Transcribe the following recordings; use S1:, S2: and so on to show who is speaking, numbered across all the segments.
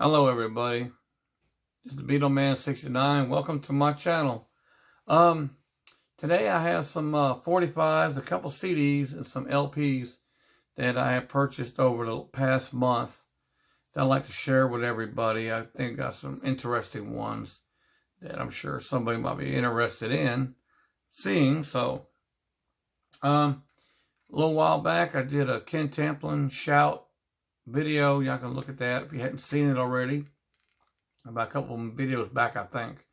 S1: Hello everybody, this is the Beatleman69. Welcome to my channel. Today I have some 45s, a couple CDs, and some LPs that I have purchased over the past month that I'd like to share with everybody. I think I got some interesting ones that I'm sure somebody might be interested in seeing. So, a little while back I did a Ken Tamplin Shout video. Y'all can look at that if you hadn't seen it already. About a couple of videos back, I think.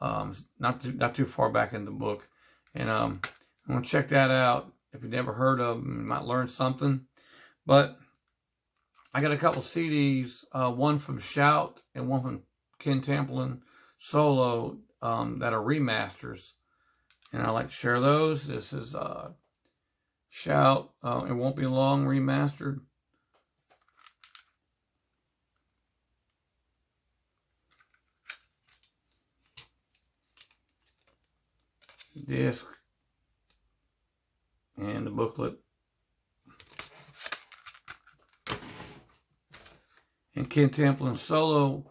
S1: Not too far back in the book. And I'm going to check that out. If you've never heard of them, you might learn something. But I got a couple CDs, one from Shout and one from Ken Tamplin Solo, that are remasters. And I'd like to share those. This is Shout, It Won't Be Long remastered. Disc and the booklet, and Ken Tamplin Solo,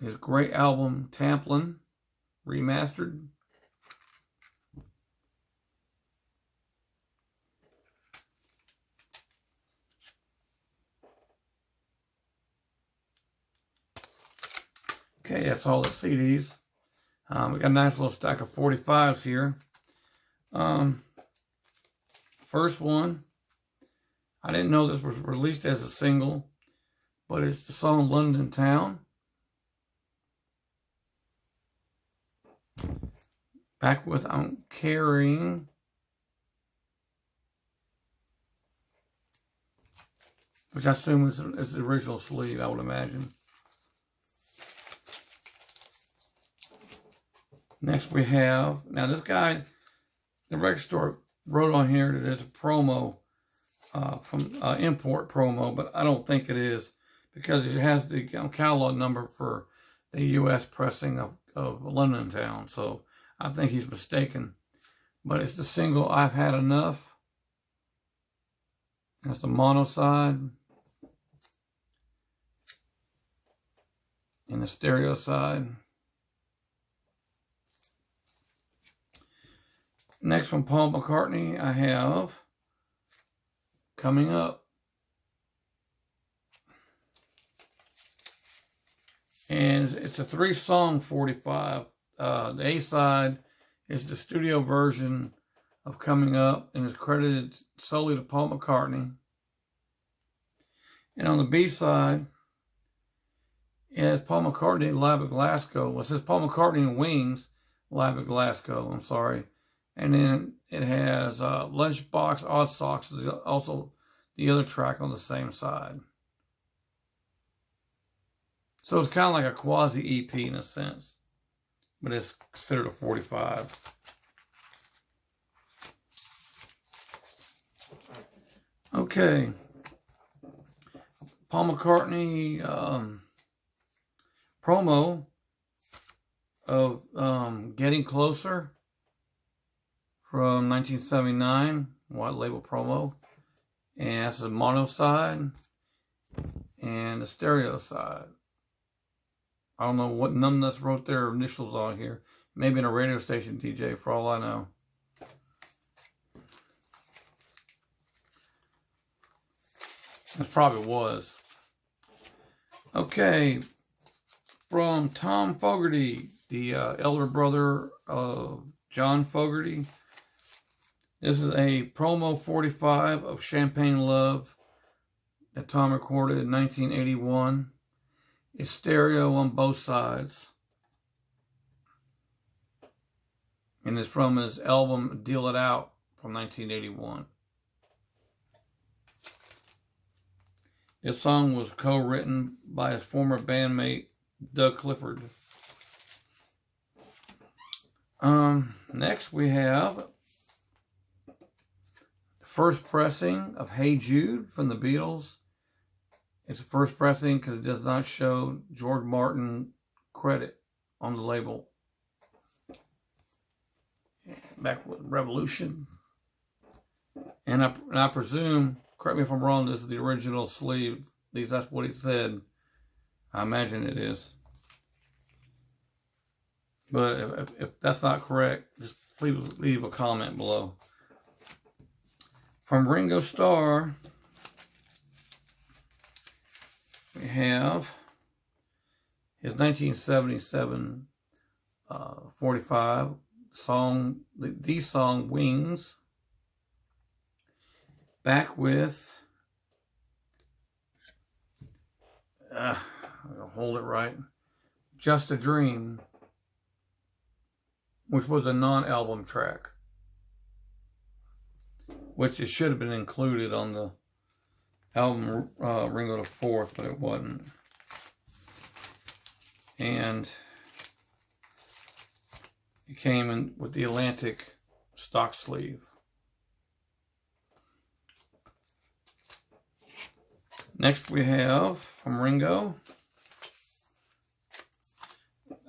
S1: his great album Tamplin Remastered. Okay, that's all the CDs. We got a nice little stack of 45s here. First one, I didn't know this was released as a single, but it's the song London Town. Back with I'm Carrying. Which I assume is the original sleeve, I would imagine. Next we have, now this guy, the record store wrote on here that it's a promo, from import promo, but I don't think it is, because it has the catalog number for the U.S. pressing of London Town, so I think he's mistaken. But it's the single I've Had Enough. That's the mono side. And the stereo side. Next from Paul McCartney, I have Coming Up. And it's a 3-song 45. The A side is the studio version of Coming Up and is credited solely to Paul McCartney. And on the B side, it has Paul McCartney live at Glasgow. Well, it says Paul McCartney and Wings live at Glasgow. I'm sorry. And then it has Lunchbox Odd Socks, is also the other track on the same side. So it's kind of like a quasi-EP in a sense, but it's considered a 45. Okay. Paul McCartney promo of Getting Closer from 1979, white label promo. And that's the mono side and the stereo side. I don't know what numbnuts wrote their initials on here. Maybe in a radio station DJ, for all I know. This probably was. Okay. From Tom Fogerty, the elder brother of John Fogerty. This is a promo 45 of Champagne Love that Tom recorded in 1981. It's stereo on both sides. And it's from his album Deal It Out from 1981. This song was co-written by his former bandmate Doug Clifford. Next we have first pressing of Hey Jude from the Beatles. It's a first pressing because it does not show George Martin credit on the label. Back with Revolution. And I presume, correct me if I'm wrong, this is the original sleeve. At least that's what he said. I imagine it is. But if that's not correct, just please leave a comment below. From Ringo Starr, we have his 1977 45 song, the song Wings. Back with, I'll hold it right, Just a Dream, which was a non-album track, which it should have been included on the album Ringo the Fourth, but it wasn't. And it came in with the Atlantic stock sleeve. Next we have, from Ringo,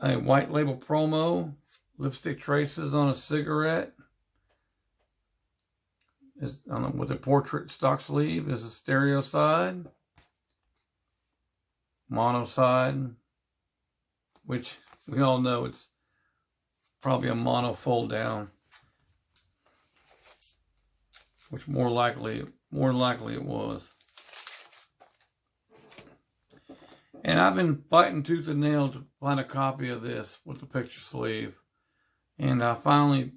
S1: a white label promo, lipstick traces on a cigarette. With a portrait stock sleeve is a stereo side, mono side, which we all know it's probably a mono fold down, which more likely it was. And I've been fighting tooth and nail to find a copy of this with the picture sleeve. And I finally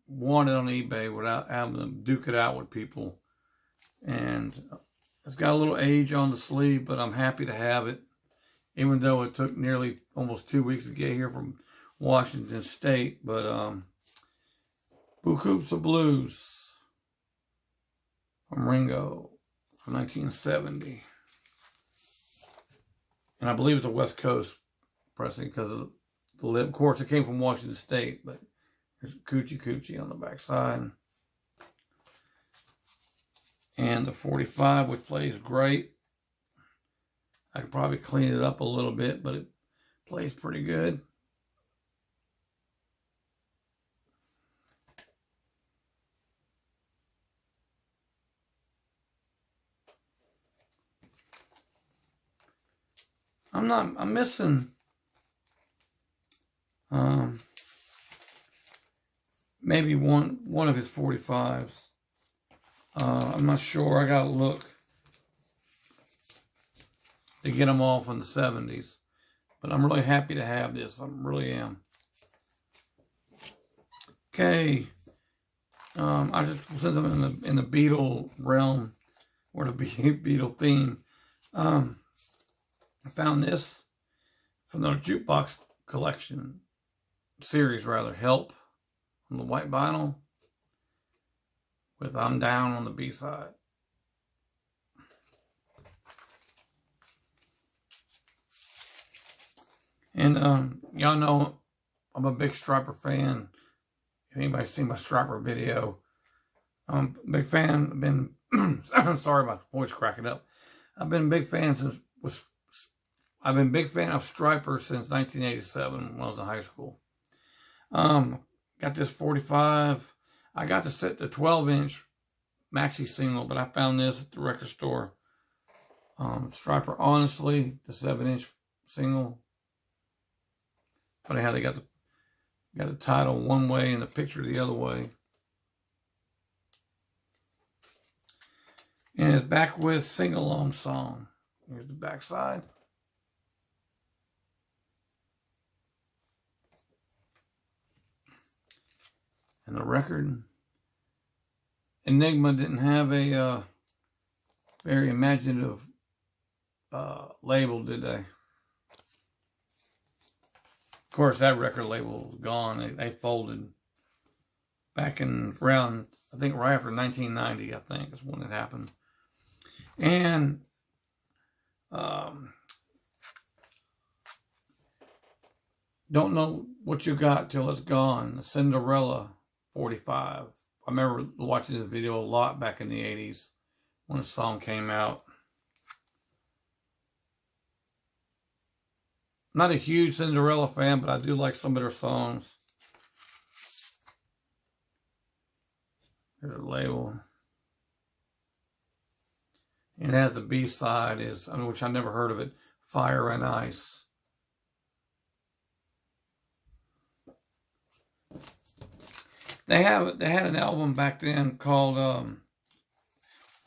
S1: won it on eBay without having to duke it out with people. And it's got a little age on the sleeve, but I'm happy to have it. Even though it took nearly almost 2 weeks to get here from Washington State. But Poughkeepsie Blues from Ringo from 1970. And I believe it's a West Coast pressing because of the lip. Of course, it came from Washington State, but there's Coochie Coochie on the back side. And the 45, which plays great. I could probably clean it up a little bit, but it plays pretty good. I'm missing maybe one of his 45s. I'm not sure. I gotta look to get them all from the 70s. But I'm really happy to have this. I really am. Okay. I just, since I'm in the Beatle realm or the Beatle theme, I found this from the Jukebox collection series, rather, Help, on the white vinyl with I'm Down on the B-side. And y'all know I'm a big Stryper fan. If anybody's seen my Stryper video, I'm a big fan. I've been sorry, my voice cracking up. I've been a big fan of Stryper since 1987 when I was in high school. Got this 45. I got to set the 12-inch maxi single, but I found this at the record store. Stryper Honestly, the 7-inch single. Funny how they got the title one way and the picture the other way. And it's back with Sing Along Song. Here's the back side. And the record. Enigma didn't have a very imaginative label, did they? Of course, that record label was gone. They folded back in around, I think, right after 1990, I think, is when it happened. And Don't Know What You Got Till It's Gone, the Cinderella 45. I remember watching this video a lot back in the 80s when the song came out. Not a huge Cinderella fan, but I do like some of their songs. There's a label. And it has the B-side, which I never heard of it, Fire and Ice. They had an album back then called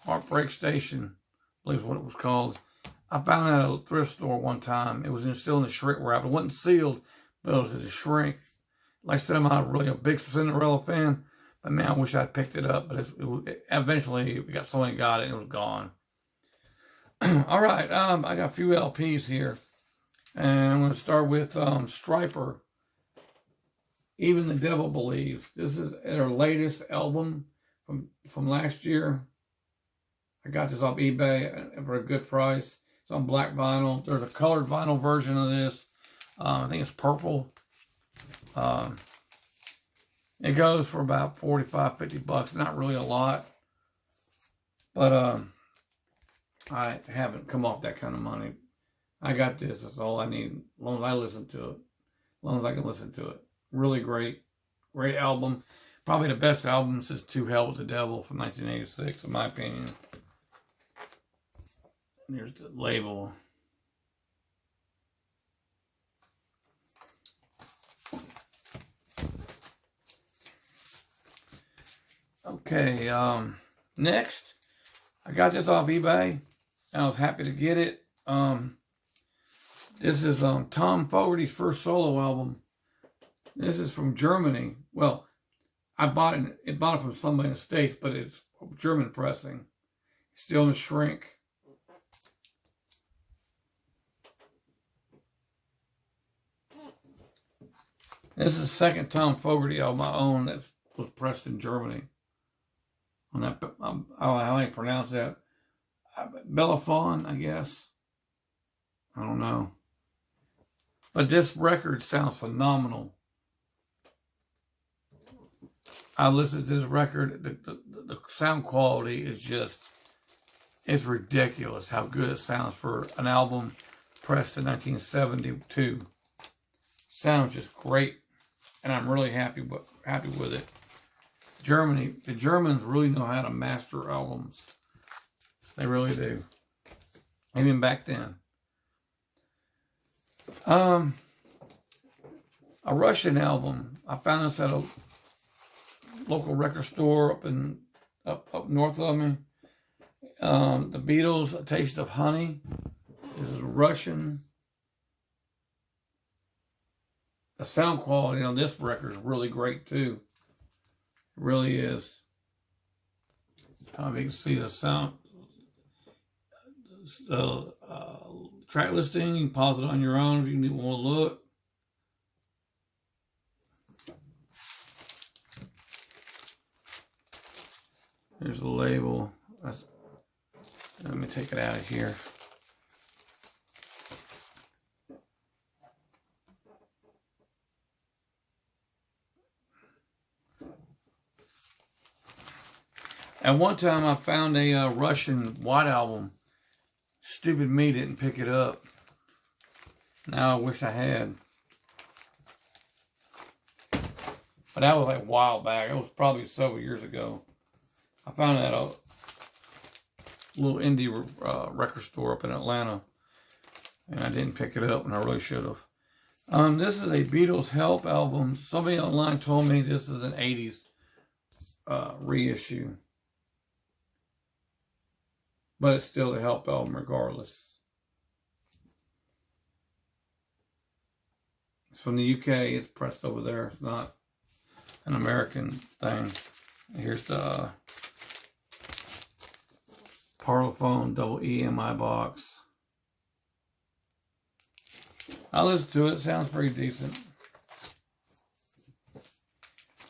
S1: Heartbreak Station, I believe is what it was called. I found it at a thrift store one time. It was still in the shrink wrap. It wasn't sealed, but it was in a shrink. Like I said, I'm not really a big Cinderella fan, but man, I wish I'd picked it up. But eventually, we got someone got it and it was gone. All right, I got a few LPs here, and I'm going to start with Stryper. Even the Devil Believes. This is their latest album from last year. I got this off eBay for a good price. It's on black vinyl. There's a colored vinyl version of this. I think it's purple. It goes for about $45-50. Not really a lot. But I haven't come off that kind of money. I got this. That's all I need. As long as I listen to it. As long as I can listen to it. Really great. Great album. Probably the best album since To Hell with the Devil from 1986, in my opinion. There's the label. Okay, next, I got this off eBay. I was happy to get it. This is Tom Fogerty's first solo album. This is from Germany. Well, I bought it from somebody in the States, but it's German pressing. Still in shrink. This is the second Tom Fogerty album I own that was pressed in Germany. On that, I don't know how I pronounce that. Bellafon, I guess. I don't know. But this record sounds phenomenal. I listened to this record. The sound quality is just, it's ridiculous how good it sounds for an album pressed in 1972. Sounds just great. And I'm really happy with it. The Germans really know how to master albums. They really do. Even back then. A Russian album. I found this at a local record store up north of me. The Beatles, A Taste of Honey. This is Russian. The sound quality on this record is really great too. It really is. I don't know if you can see the sound. The track listing, you can pause it on your own if you want to look. Here's the label. Let me take it out of here. At one time, I found a Russian white album. Stupid me didn't pick it up. Now I wish I had. But that was like a while back. It was probably several years ago. I found it at a little indie record store up in Atlanta. And I didn't pick it up, and I really should have. This is a Beatles Help album. Somebody online told me this is an 80s reissue. But it's still a Help album regardless. It's from the UK. It's pressed over there. It's not an American thing. Here's the Parlophone double EMI box. I listened to it. It sounds pretty decent.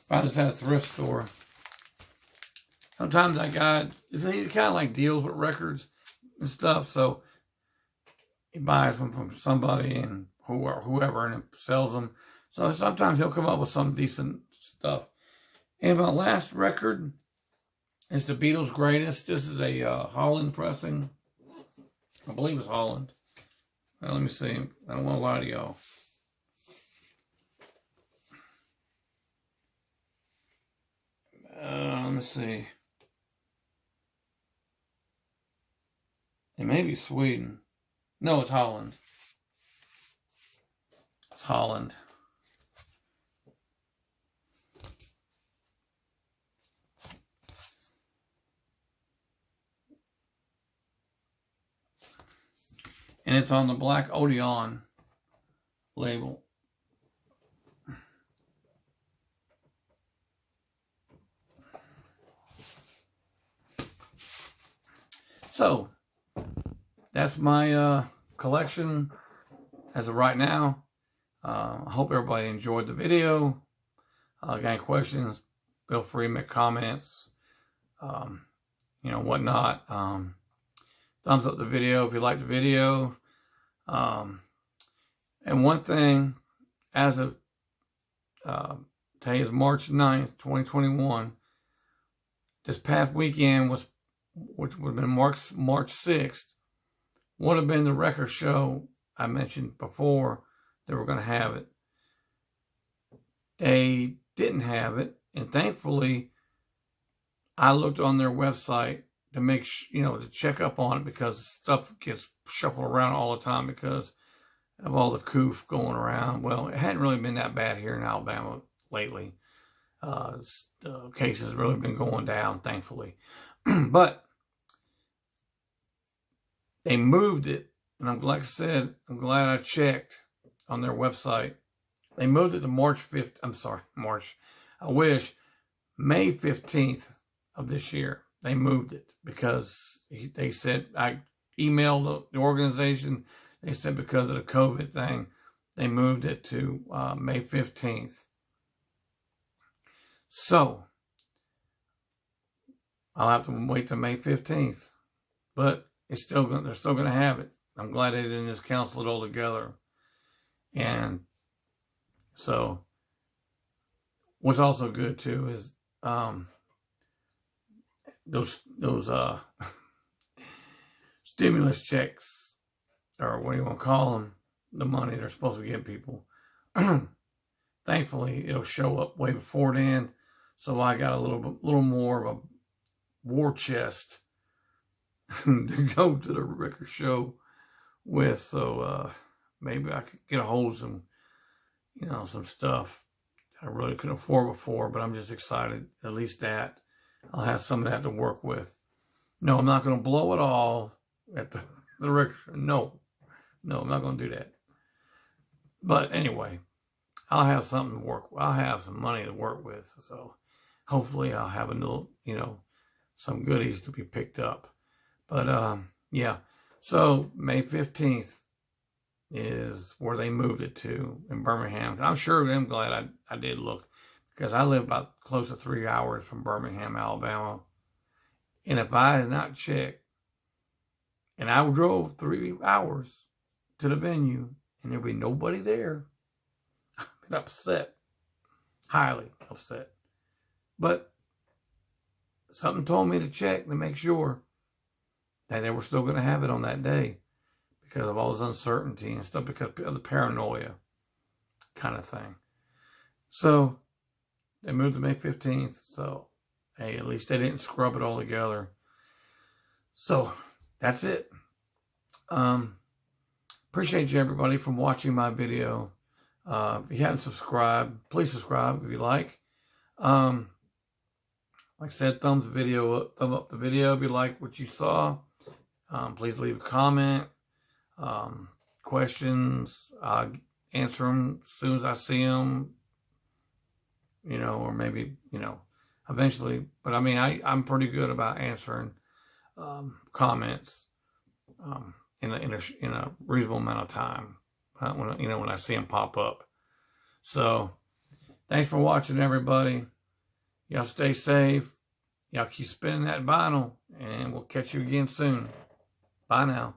S1: Found this at a thrift store. Sometimes that guy, he kind of like deals with records and stuff, so he buys them from somebody and whoever and sells them. So sometimes he'll come up with some decent stuff. And my last record is the Beatles' Greatest. This is a Holland pressing. I believe it's Holland. Now, let me see. I don't want to lie to y'all. Let me see. It may be Sweden. No, it's Holland. Holland. And it's on the black Odeon label. So, that's my collection as of right now. I hope everybody enjoyed the video. Got any questions, feel free to make comments, whatnot. Thumbs up the video if you like the video. And one thing, as of today is March 9th, 2021. This past weekend which would have been March 6th, would have been the record show I mentioned before. They were going to have it. They didn't have it, and thankfully, I looked on their website to make to check up on it, because stuff gets shuffled around all the time because of all the coof going around. Well, it hadn't really been that bad here in Alabama lately. The cases really been going down, thankfully. But they moved it, and like I said, I'm glad I checked on their website. They moved it to May 15th of this year. They moved it because they said, I emailed the organization, they said because of the COVID thing, they moved it to May 15th. So, I'll have to wait till May 15th. But they're still going to have it. I'm glad they didn't just cancel it all together. And so, what's also good too is those stimulus checks, or what do you want to call them, the money they're supposed to give people. Thankfully, it'll show up way before then, so I got a little more of a war chest to go to the record show with. So maybe I could get a hold of some, some stuff I really couldn't afford before. But I'm just excited. At least that I'll have some of that to work with. No, I'm not going to blow it all at the record show. No, I'm not going to do that. But anyway, I'll have something to work with. I'll have some money to work with. So hopefully I'll have a little, some goodies to be picked up. But yeah, so May 15th is where they moved it to in Birmingham. I'm sure I'm glad I did look, because I live about close to 3 hours from Birmingham, Alabama. And if I had not checked, and I drove 3 hours to the venue, and there'd be nobody there, I'd be upset, highly upset. But something told me to check to make sure that they were still going to have it on that day, because of all this uncertainty and stuff, because of the paranoia kind of thing. So they moved to May 15th. So, hey, at least they didn't scrub it all together. So that's it. Appreciate you, everybody, for watching my video. If you haven't subscribed, please subscribe if you like. Like I said, thumb up the video if you like what you saw. Please leave a comment. Questions, I'll answer them as soon as I see them. Or maybe, eventually. But I mean, I'm pretty good about answering comments in a reasonable amount of time. When I see them pop up. So, thanks for watching, everybody. Y'all stay safe. Y'all keep spinning that vinyl, and we'll catch you again soon. Bye now.